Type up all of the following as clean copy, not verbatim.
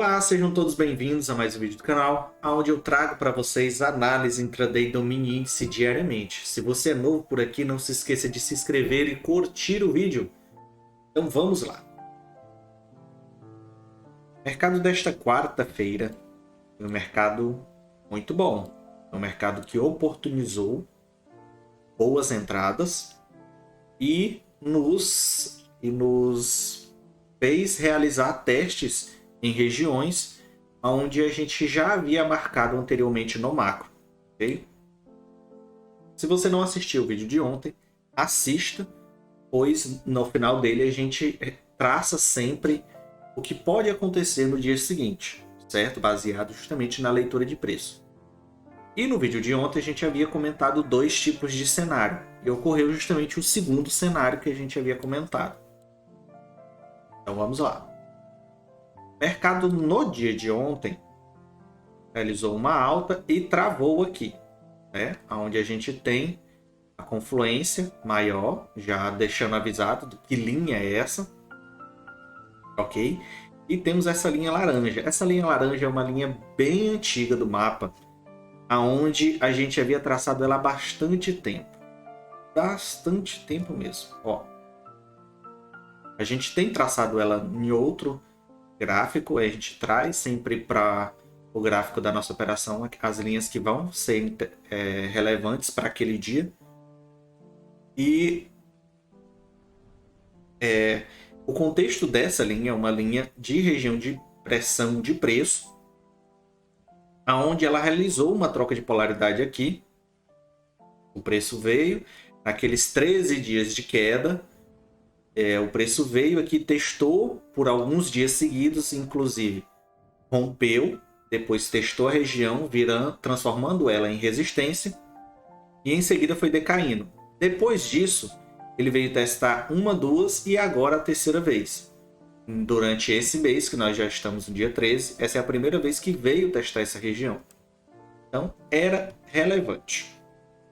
Olá, sejam todos bem-vindos a mais um vídeo do canal, onde eu trago para vocês análise intraday do mini índice diariamente. Se você é novo por aqui, não se esqueça de se inscrever e curtir o vídeo. Então vamos lá. O mercado desta quarta-feira foi um mercado muito bom. É um mercado que oportunizou boas entradas e nos fez realizar testes em regiões onde a gente já havia marcado anteriormente no macro, ok? Se você não assistiu o vídeo de ontem, assista, pois no final dele a gente traça sempre o que pode acontecer no dia seguinte, certo? Baseado justamente na leitura de preço. E no vídeo de ontem a gente havia comentado dois tipos de cenário, e ocorreu justamente o segundo cenário que a gente havia comentado. Então vamos lá. O mercado no dia de ontem realizou uma alta e travou aqui, né? Onde a gente tem a confluência maior, já deixando avisado do que linha é essa, ok? E temos essa linha laranja. Essa linha laranja é uma linha bem antiga do mapa, aonde a gente havia traçado ela há bastante tempo. Bastante tempo mesmo. Ó, a gente tem traçado ela em outro gráfico, a gente traz sempre para o gráfico da nossa operação as linhas que vão ser relevantes para aquele dia. E o contexto dessa linha é uma linha de região de pressão de preço, aonde ela realizou uma troca de polaridade aqui. O preço veio naqueles 13 dias de queda. O preço veio aqui, testou por alguns dias seguidos, inclusive rompeu, depois testou a região, transformando ela em resistência, e em seguida foi decaindo. Depois disso, ele veio testar uma, duas e agora a terceira vez. Durante esse mês, que nós já estamos no dia 13, essa é a primeira vez que veio testar essa região. Então, era relevante.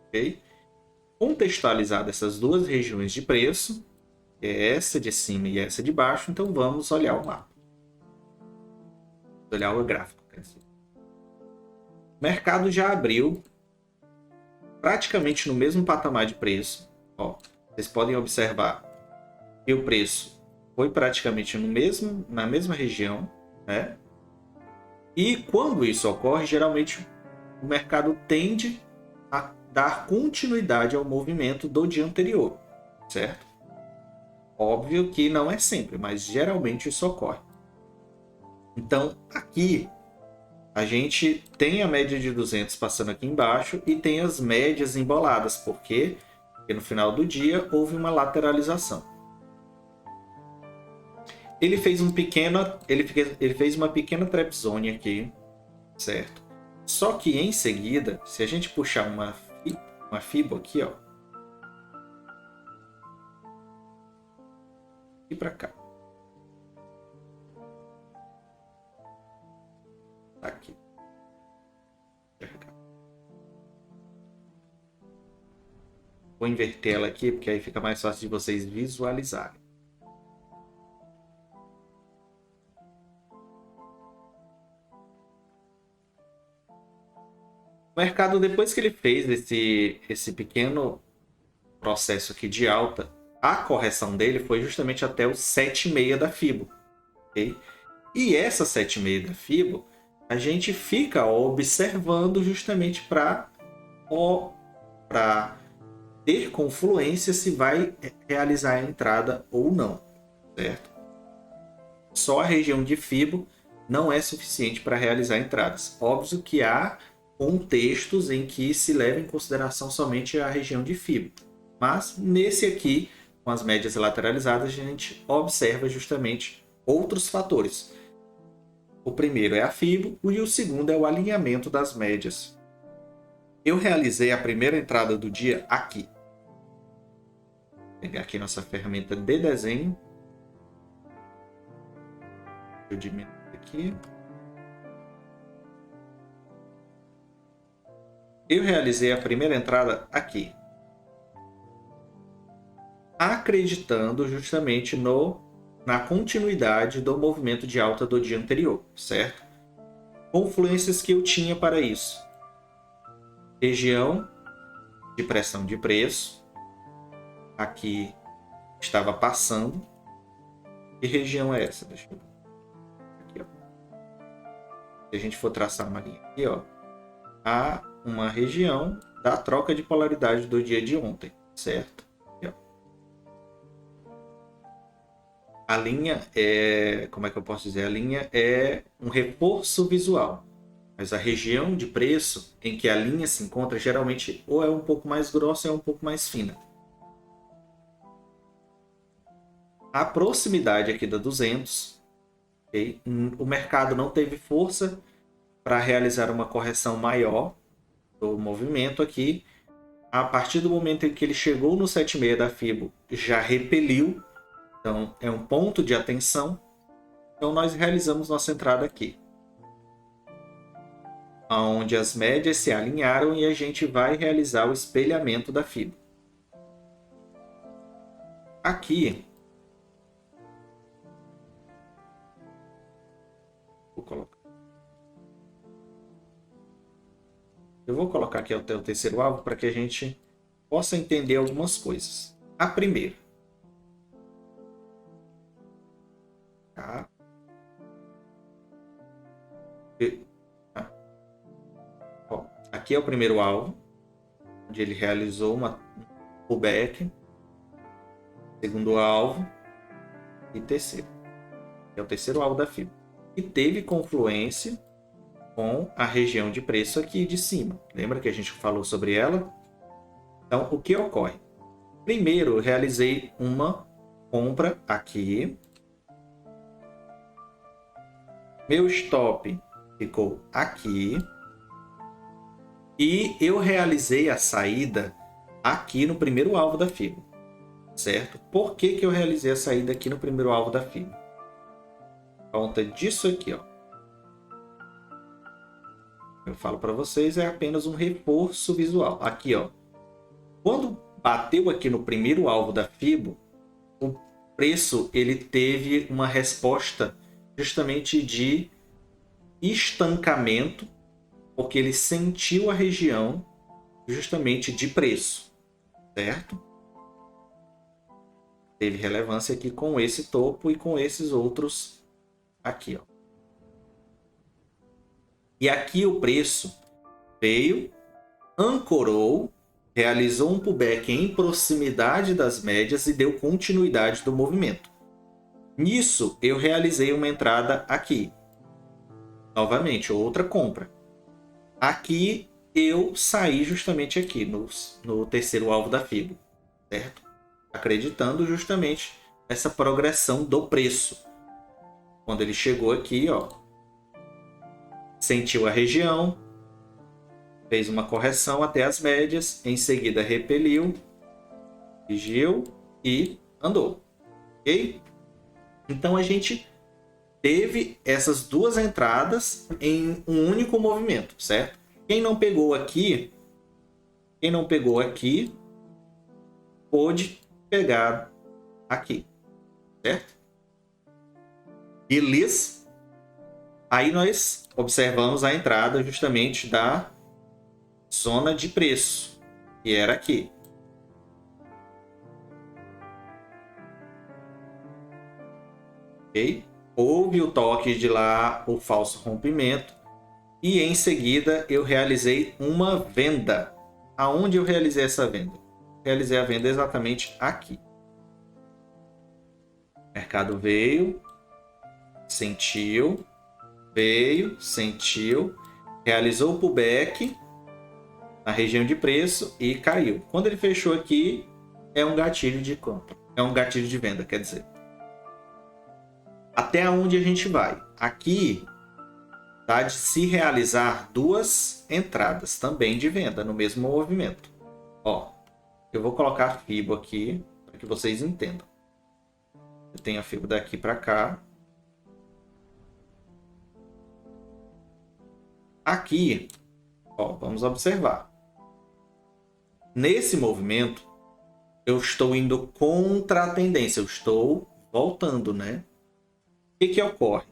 Okay? Contextualizado essas duas regiões de preço, essa de cima e essa de baixo, então vamos olhar o mapa. Vamos olhar o gráfico. O mercado já abriu praticamente no mesmo patamar de preço. Ó, vocês podem observar que o preço foi praticamente na mesma região, né? E quando isso ocorre, geralmente o mercado tende a dar continuidade ao movimento do dia anterior, certo? Óbvio que não é sempre, mas geralmente isso ocorre. Então, aqui a gente tem a média de 200 passando aqui embaixo e tem as médias emboladas. Por quê? Porque no final do dia houve uma lateralização. Ele fez uma pequena trap zone aqui, certo? Só que em seguida, se a gente puxar uma Fibo aqui, ó, e para cá, aqui, vou inverter ela aqui porque aí fica mais fácil de vocês visualizarem. O mercado, depois que ele fez esse pequeno processo aqui de alta, a correção dele foi justamente até o 7,6 da Fibo. Okay? E essa 7,6 da Fibo, a gente fica observando justamente para ter confluência se vai realizar a entrada ou não, certo? Só a região de Fibo não é suficiente para realizar entradas. Óbvio que há contextos em que se leva em consideração somente a região de Fibo. Mas nesse aqui, com as médias lateralizadas, a gente observa justamente outros fatores. O primeiro é a Fibo e o segundo é o alinhamento das médias. Eu realizei a primeira entrada do dia aqui. Vou pegar aqui nossa ferramenta de desenho. Eu diminuo aqui. Eu realizei a primeira entrada aqui, acreditando justamente na continuidade do movimento de alta do dia anterior, certo? Confluências que eu tinha para isso. Região de pressão de preço. Aqui estava passando. Que região é essa? Deixa eu ver. Aqui, ó. Se a gente for traçar uma linha aqui, ó, há uma região da troca de polaridade do dia de ontem, certo? Aqui, ó. A linha é, como é que eu posso dizer? A linha é um reforço visual. Mas a região de preço em que a linha se encontra geralmente ou é um pouco mais grossa ou é um pouco mais fina. A proximidade aqui da 200, okay? O mercado não teve força para realizar uma correção maior do movimento aqui. A partir do momento em que ele chegou no 7,6 da Fibo, já repeliu. Então, é um ponto de atenção. Então, nós realizamos nossa entrada aqui, onde as médias se alinharam e a gente vai realizar o espelhamento da Fibo. Aqui, eu vou colocar aqui até o terceiro alvo para que a gente possa entender algumas coisas. A primeira. Tá? Ó, aqui é o primeiro alvo, onde ele realizou um pullback. Segundo alvo e terceiro. É o terceiro alvo da Fibo. E teve confluência com a região de preço aqui de cima. Lembra que a gente falou sobre ela? Então, o que ocorre? Primeiro, eu realizei uma compra aqui. Meu stop ficou aqui. E eu realizei a saída aqui no primeiro alvo da Fibo. Certo? Por que eu realizei a saída aqui no primeiro alvo da Fibo? Por conta disso aqui, ó. Eu falo para vocês, é apenas um reforço visual. Aqui, ó. Quando bateu aqui no primeiro alvo da Fibo, o preço ele teve uma resposta justamente de estancamento, porque ele sentiu a região justamente de preço, certo? Teve relevância aqui com esse topo e com esses outros aqui, ó. E aqui o preço veio, ancorou, realizou um pullback em proximidade das médias e deu continuidade do movimento. Nisso, eu realizei uma entrada aqui. Novamente, outra compra. Aqui, eu saí justamente aqui, no terceiro alvo da Fibo, certo? Acreditando justamente nessa progressão do preço. Quando ele chegou aqui, ó, sentiu a região, fez uma correção até as médias, em seguida repeliu, corrigiu e andou. Ok? Então a gente teve essas duas entradas em um único movimento, certo? Quem não pegou aqui, pôde pegar aqui, certo? Beleza? Aí nós observamos a entrada justamente da zona de preço, que era aqui. Ok? Houve o toque de lá, o falso rompimento, e em seguida eu realizei uma venda. Aonde eu realizei essa venda? Realizei a venda exatamente aqui. O mercado veio, sentiu, realizou o pullback na região de preço e caiu. Quando ele fechou aqui, é um gatilho de compra. É um gatilho de venda, quer dizer. Até onde a gente vai? Aqui dá de se realizar duas entradas também de venda no mesmo movimento. Ó, eu vou colocar a Fibo aqui para que vocês entendam. Eu tenho a Fibo daqui para cá. Aqui, ó, vamos observar. Nesse movimento, eu estou indo contra a tendência. Eu estou voltando, né? O que ocorre?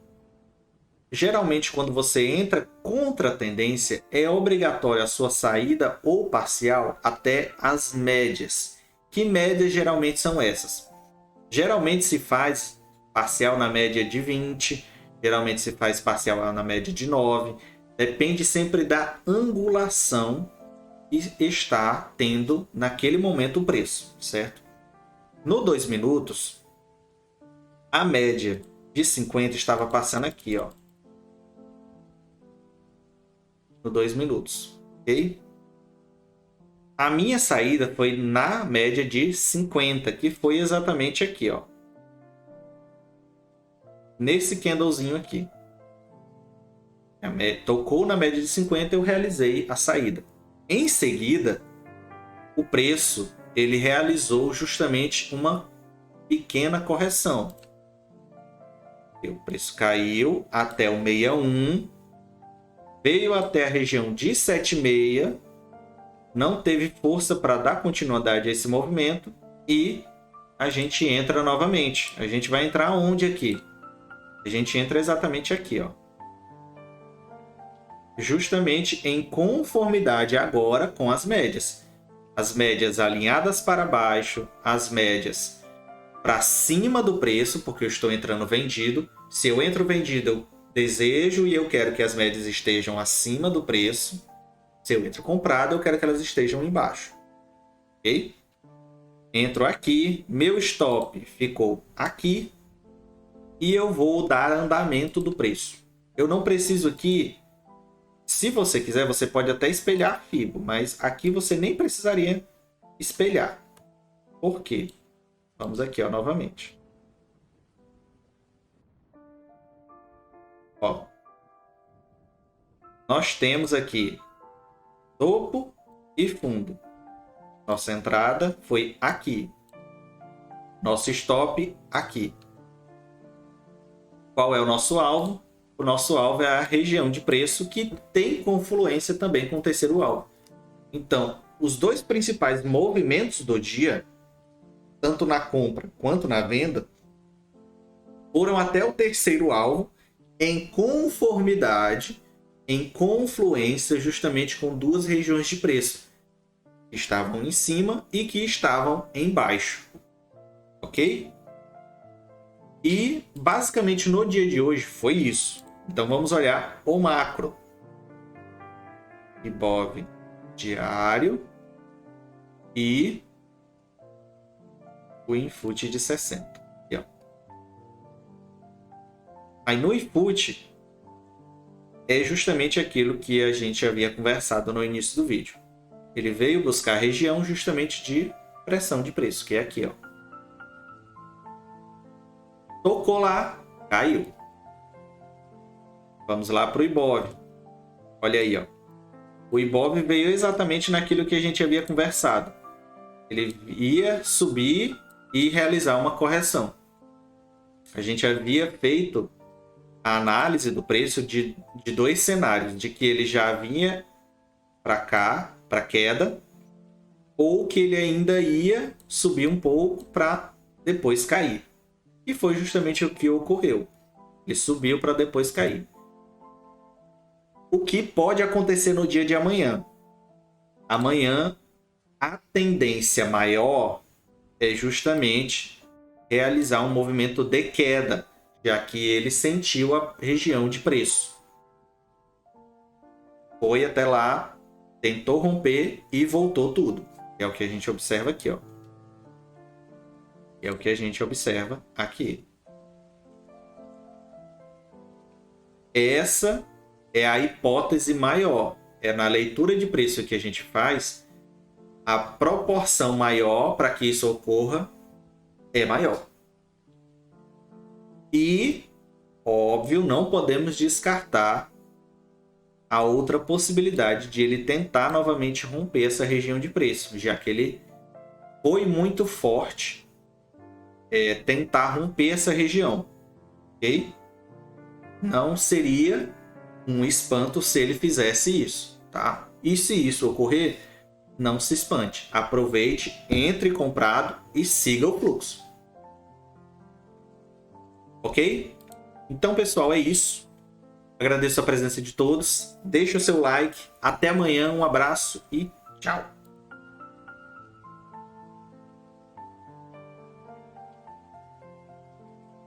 Geralmente, quando você entra contra a tendência, é obrigatória a sua saída ou parcial até as médias. Que médias geralmente são essas? Geralmente se faz parcial na média de 20, geralmente se faz parcial na média de 9. Depende sempre da angulação que está tendo naquele momento o preço, certo? No 2 minutos, a média de 50 estava passando aqui, ó. No 2 minutos, ok? A minha saída foi na média de 50, que foi exatamente aqui, ó. Nesse candlezinho aqui. Tocou na média de 50, eu realizei a saída. Em seguida, o preço ele realizou justamente uma pequena correção. O preço caiu até o 61, veio até a região de 76, não teve força para dar continuidade a esse movimento e a gente entra novamente. A gente vai entrar onde aqui? A gente entra exatamente aqui, ó. Justamente em conformidade agora com as médias. As médias alinhadas para baixo, as médias para cima do preço, porque eu estou entrando vendido. Se eu entro vendido, eu desejo e eu quero que as médias estejam acima do preço. Se eu entro comprado, eu quero que elas estejam embaixo. Ok? Entro aqui, meu stop ficou aqui e eu vou dar andamento do preço. Eu não preciso aqui. Se você quiser, você pode até espelhar a FIBO, mas aqui você nem precisaria espelhar. Por quê? Vamos aqui, ó, novamente. Ó. Nós temos aqui topo e fundo. Nossa entrada foi aqui. Nosso stop aqui. Qual é o nosso alvo? O nosso alvo é a região de preço que tem confluência também com o terceiro alvo. Então, os dois principais movimentos do dia, tanto na compra quanto na venda, foram até o terceiro alvo em conformidade, em confluência justamente com duas regiões de preço que estavam em cima e que estavam embaixo. Ok? E basicamente no dia de hoje foi isso. Então vamos olhar o macro. Ibov diário e o Infut de 60. Aqui, ó. Aí no Infut é justamente aquilo que a gente havia conversado no início do vídeo. Ele veio buscar a região justamente de pressão de preço, que é aqui, ó. Tocou lá, caiu. Vamos lá para o Ibov. Olha aí, ó. O Ibov veio exatamente naquilo que a gente havia conversado. Ele ia subir e realizar uma correção. A gente havia feito a análise do preço de dois cenários, de que ele já vinha para cá, para queda, ou que ele ainda ia subir um pouco para depois cair. E foi justamente o que ocorreu. Ele subiu para depois cair. O que pode acontecer no dia de amanhã? Amanhã, a tendência maior é justamente realizar um movimento de queda, já que ele sentiu a região de preço. Foi até lá, tentou romper e voltou tudo. É o que a gente observa aqui, ó. É o que a gente observa aqui. Essa é a hipótese maior. É na leitura de preço que a gente faz, a proporção maior para que isso ocorra é maior. E, óbvio, não podemos descartar a outra possibilidade de ele tentar novamente romper essa região de preço, já que ele foi muito forte tentar romper essa região. Ok? Não seria um espanto se ele fizesse isso, tá? E se isso ocorrer, não se espante. Aproveite, entre comprado e siga o fluxo. Ok? Então, pessoal, é isso. Agradeço a presença de todos. Deixe o seu like. Até amanhã. Um abraço e tchau.